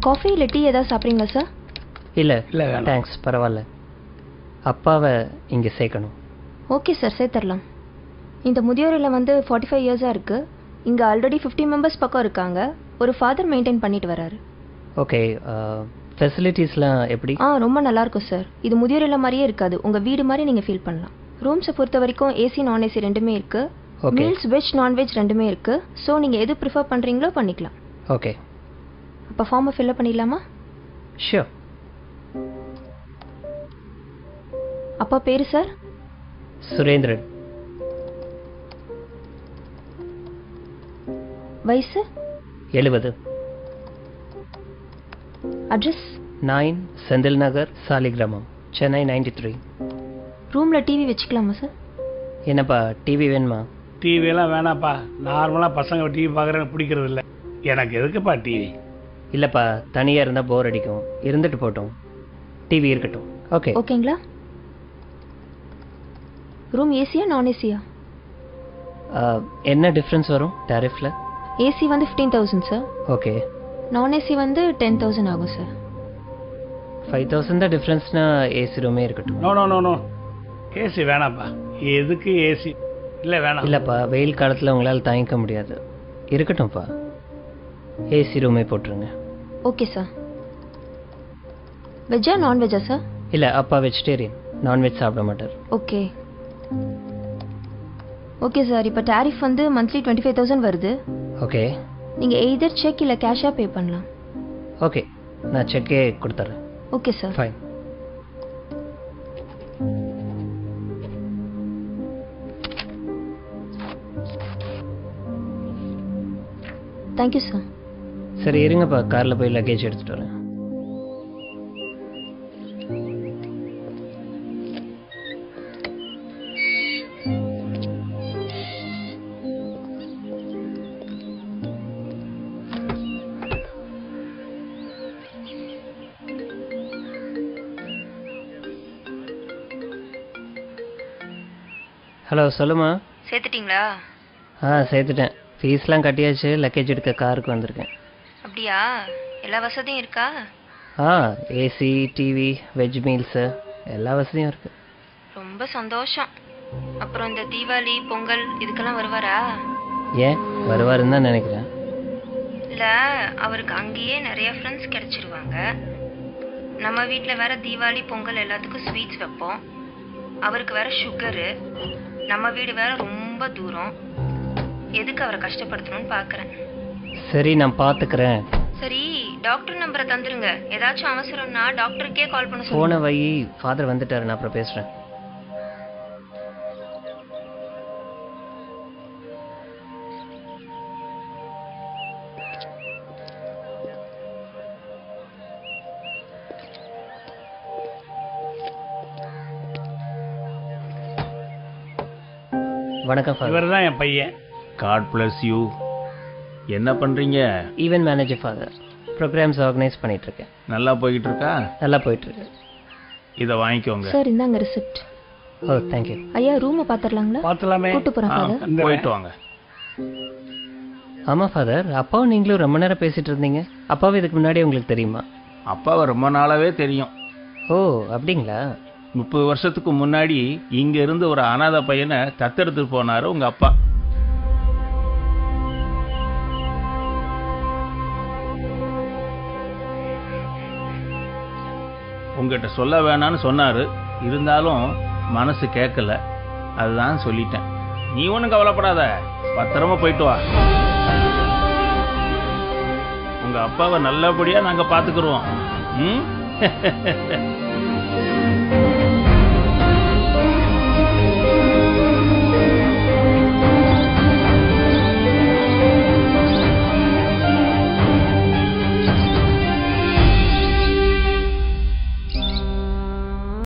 Coffee இல்லை tea ஏதாவது சாப்பிட்றீங்களா சார்? இல்லை இல்லை தேங்க்ஸ், பரவாயில்ல. அப்பாவை இங்கே சேர்க்கணும். ஓகே சார், சேர்த்துடலாம். இந்த முதியோர் இல்லம் வந்து 45 இயர்ஸாக இருக்குது. இங்கே ஆல்ரெடி 50 மெம்பர்ஸ் பக்கம் இருக்காங்க. ஒரு ஃபாதர் மெயின்டைன் பண்ணிட்டு வராரு. ஓகே, ஃபெசிலிட்டிஸ்லாம் எப்படி? ரொம்ப நல்லாயிருக்கும் சார். இது முதியோர் இல்லம் மாதிரியே இருக்காது, உங்கள் வீடு மாதிரி நீங்கள் ஃபீல் பண்ணலாம். ரூம்ஸை பொறுத்த வரைக்கும் ஏசி நான் ஏசி ரெண்டுமே இருக்குது. மீல்ஸ் வெஜ் நான்வெஜ் ரெண்டுமே இருக்குது. ஸோ நீங்கள் எது ப்ரிஃபர் பண்ணுறீங்களோ பண்ணிக்கலாம். ஓகே, அப்போ ஃபார்மை ஃபில்அப் பண்ணிடலாமா? ஷியோர். அப்பா பேர் சார்? சுரேந்திரன். வயசு? 70. அட்ரஸ்? 9 செந்தில் நகர், சாலிகிராமம், சென்னை 93. ரூமில் டிவி வச்சுக்கலாமா சார்? என்னப்பா டிவி வேணுமா? டிவியெல்லாம் வேணாப்பா. நார்மலாக பசங்க டிவி பார்க்குறேன்னு பிடிக்கிறது இல்லை. எனக்கு எதுக்குப்பா டிவி? இல்லைப்பா, தனியாக இருந்தால் போர் அடிக்கும். இருந்துட்டு போட்டோம், டிவி இருக்கட்டும். ஓகே ஓகேங்களா? ரூம் ஏசியா நான் ஏசியா? என்ன டிஃப்ரென்ஸ் வரும் டாரிஃபில்? ஏசி வந்து 15,000 சார். ஓகே. நான் ஏசி வந்து 10,000 ஆகும் சார். 5,000 தான் டிஃப்ரென்ஸ்னா ஏசி ரூமே இருக்கட்டும். No no no no, AC வேணாப்பா. எதுக்கு ஏசி? இல்லை வேணாம். இல்லைப்பா, வெயில் காலத்தில் உங்களால் தாங்கிக்க முடியாது. இருக்கட்டும்ப்பா, ஏசி ரூமே போட்டுருங்க. Okay sir. வெஜ்ஜா நான்வெஜ்ஜா சார்? இல்லை, அப்பா வெஜிடேரியன், நான்வெஜ் சாப்பிட மாட்டார். Okay okay sir. இப்போ டாரிஃப் வந்து மந்த்லி 25,000 வருது. ஓகே. நீங்கள் எய்தர் செக் இல்லை கேஷாக பே பண்ணலாம். ஓகே, நான் செக்கே கொடுத்துட்றேன். Okay sir. Fine. Thank you sir. சரி இருங்கப்பா, காரில் போய் லக்கேஜ் எடுத்துகிட்டு வரேன். ஹலோ, சொல்லுமா. சேர்த்துட்டிங்களா? சேர்த்துட்டேன். ஃபீஸ்லாம் கட்டியாச்சு. லக்கேஜ் எடுக்க காருக்கு வந்திருக்கேன். அப்படியா? எல்லா வசதியும் இருக்கா? ஏசி, டிவி, வெஜ் மீல்ஸு எல்லா வசதியும் இருக்குது. ரொம்ப சந்தோஷம். அப்புறம் இந்த தீபாவளி பொங்கல் இதுக்கெல்லாம் வருவாரா? ஏன் வருவாருன்னு தான் நினைக்கிறேன். இல்லை, அவருக்கு அங்கேயே நிறைய ஃப்ரெண்ட்ஸ் கிடச்சிருவாங்க. நம்ம வீட்டில் வேற தீபாவளி பொங்கல் எல்லாத்துக்கும் ஸ்வீட்ஸ் வைப்போம். அவருக்கு வேற சுகரு. நம்ம வீடு வேற ரொம்ப தூரம். எதுக்கு அவரை கஷ்டப்படுத்தணும்னு பார்க்குறேன். சரி, நான் பார்த்துக்கிறேன். சரி, டாக்டர் நம்பரை தந்துருங்க. ஏதாச்சும் அவசரம்னா டாக்டருக்கே கால் பண்ண போன சொல்லுங்க. வை, ஃபாதர் வந்துட்டாரு, நான் அப்புறம் பேசுகிறேன். வணக்கம் ஃபாதர். இவர் தான் என் பையன். God bless you. என்ன பண்ணுறீங்க? Event manager father. Programs organise பண்ணிகிட்ருக்கேன். நல்லா போய்கிட்டு இருக்கா? நல்லா போயிட்டுருக்கு. இதை வாங்கிக்கோங்க. சார் இந்தாங்க ரிசிப்ட். ஓ தேங்க்யூ. ஐயா ரூமை பார்த்துடலாங்களா? பார்த்துலாமே. கூட்டு போகிறேன் ஃபாதர். போயிட்டு வாங்க. ஆமாம் ஃபாதர், அப்பாவும் நீங்களும் ரொம்ப நேரம் பேசிகிட்டு இருந்தீங்க. அப்பாவும் இதுக்கு முன்னாடி உங்களுக்கு தெரியுமா? அப்பாவை ரொம்ப நாளாவே தெரியும். ஓ அப்படிங்களா? 30 வருஷத்துக்கு முன்னாடி இங்க இருந்து ஒரு அனாதை பையனை தத்தெடுத்து போனாரு உங்க அப்பா. உங்ககிட்ட சொல்ல வேணான்னு சொன்னாரு. இருந்தாலும் மனசு கேட்கல, அதுதான் சொல்லிட்டேன். நீ ஒன்றும் கவலைப்படாத, பத்திரமா போயிட்டு வா. உங்க அப்பாவை நல்லபடியா நாங்க பாத்துக்கிறோம். ம்